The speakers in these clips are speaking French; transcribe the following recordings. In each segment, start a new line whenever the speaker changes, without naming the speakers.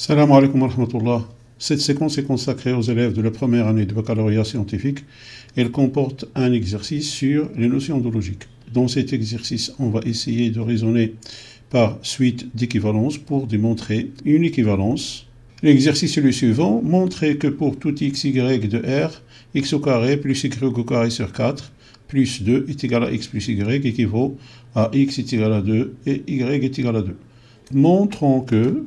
Salam alaikum wa rahmatullah. Cette séquence est consacrée aux élèves de la première année de baccalauréat scientifique. Elle comporte un exercice sur les notions de logique. Dans cet exercice, on va essayer de raisonner par suite d'équivalence pour démontrer une équivalence. L'exercice est le suivant. Montrer que pour tout x, y de R, x au carré plus y au carré sur 4 plus 2 est égal à x plus y équivaut à x est égal à 2 et y est égal à 2. Montrons que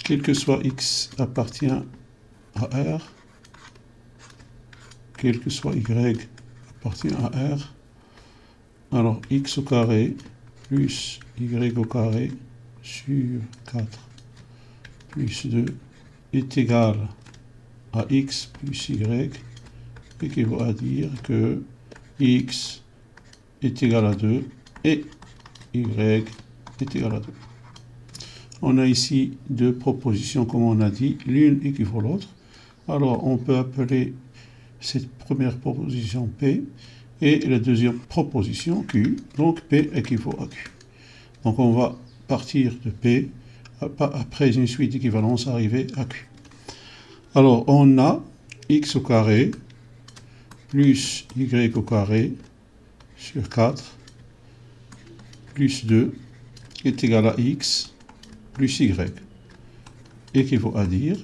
quel que soit x appartient à R, quel que soit y appartient à R, alors x au carré plus y au carré sur 4 plus 2 est égal à x plus y, équivaut à dire que x est égal à 2 et y est égal à 2. On a ici deux propositions, comme on a dit, l'une équivaut à l'autre. Alors, on peut appeler cette première proposition P et la deuxième proposition Q. Donc, P équivaut à Q. Donc, on va partir de P, après une suite d'équivalence, arriver à Q. Alors, on a x au carré plus y au carré sur 4 plus 2 est égal à x plus y, équivaut à dire,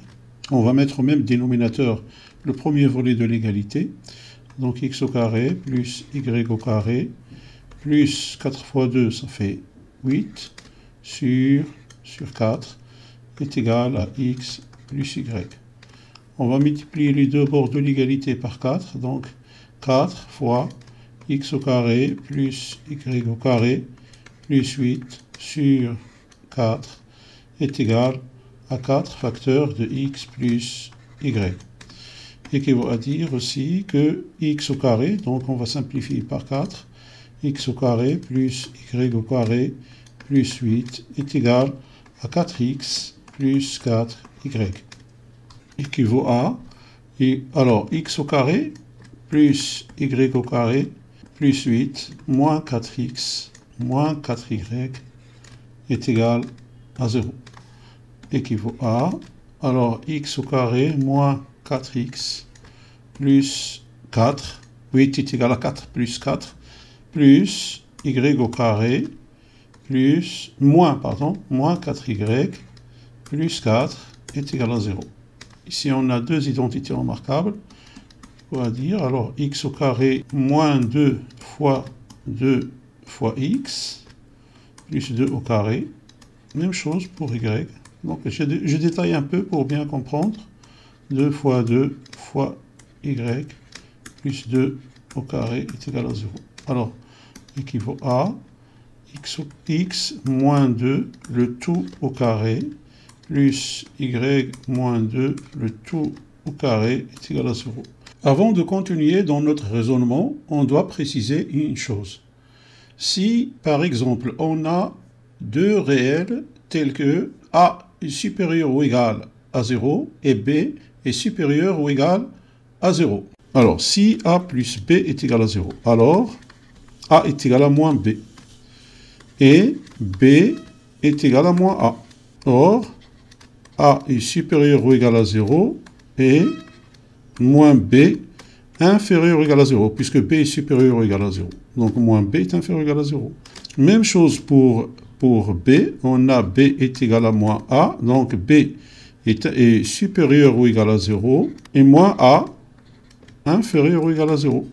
on va mettre au même dénominateur le premier volet de l'égalité, donc x au carré plus y au carré plus 4 fois 2, ça fait 8, sur 4 est égal à x plus y. On va multiplier les deux bords de l'égalité par 4, donc 4 fois x au carré plus y au carré plus 8 sur 4 est égal à 4 facteurs de x plus y. Équivaut à dire aussi que x au carré, donc on va simplifier par 4, x au carré plus y au carré plus 8 est égal à 4x plus 4y. Équivaut à, alors x au carré plus y au carré plus 8 moins 4x moins 4y est égal à 0. Équivaut à, alors x au carré moins 4x plus 4, 8 est égal à 4 plus 4, plus y au carré plus, moins 4y plus 4 est égal à 0. Ici on a deux identités remarquables, on va dire, alors x au carré moins 2 fois x plus 2 au carré, même chose pour y. Donc je détaille un peu pour bien comprendre. 2 fois 2 fois y plus 2 au carré est égal à 0. Alors, équivaut à x moins 2, le tout au carré, plus y moins 2, le tout au carré est égal à 0. Avant de continuer dans notre raisonnement, on doit préciser une chose. Si, par exemple, on a deux réels tels que A est supérieur ou égal à 0 et B est supérieur ou égal à 0. Alors, si A plus B est égal à 0, alors A est égal à moins B et B est égal à moins A. Or, A est supérieur ou égal à 0 et moins B inférieur ou égal à 0, puisque B est supérieur ou égal à 0. Donc, moins B est inférieur ou égal à 0. Même chose pour B, on a B est égal à moins A, donc B est supérieur ou égal à 0, et moins A inférieur ou égal à 0.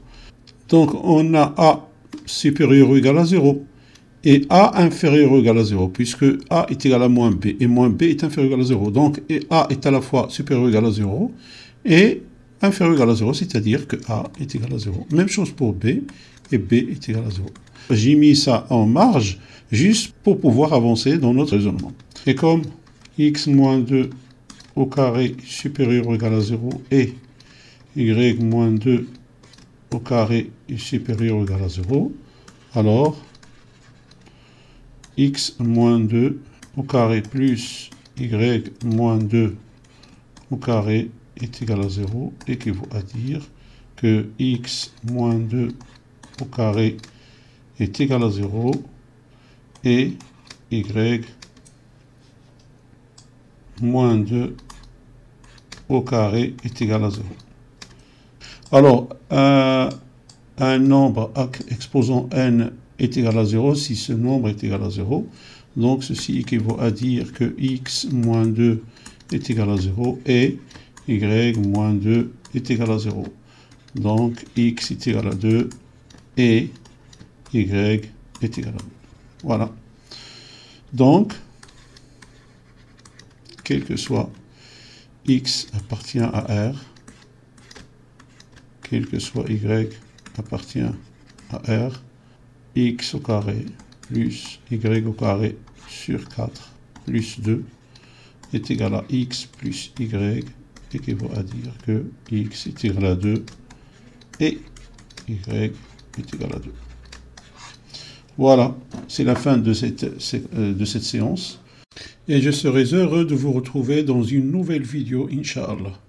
Donc on a A supérieur ou égal à 0, et A inférieur ou égal à 0, puisque A est égal à moins B, et moins B est inférieur ou égal à 0. Donc A est à la fois supérieur ou égal à 0, et inférieur ou égal à 0, c'est-à-dire que A est égal à 0. Même chose pour B, et B est égal à 0. J'ai mis ça en marge, juste pour pouvoir avancer dans notre raisonnement. Et comme x moins 2 au carré supérieur ou égal à 0 et y moins 2 au carré est supérieur ou égal à 0, alors x moins 2 au carré plus y moins 2 au carré est égal à 0, équivaut à dire que x moins 2 au carré est égal à 0 et y moins 2 au carré est égal à 0. Alors, un nombre exposant n est égal à 0 si ce nombre est égal à 0. Donc, ceci équivaut à dire que x moins 2 est égal à 0 et y moins 2 est égal à 0. Donc, x est égal à 2 et y est égal à 2. Voilà. Donc, quel que soit x appartient à R, quel que soit y appartient à R, x au carré plus y au carré sur 4 plus 2 est égal à x plus y, équivaut à dire que x est égal à 2 et y est égal à 2. Voilà, c'est la fin de cette séance. Et je serai heureux de vous retrouver dans une nouvelle vidéo, Inch'Allah.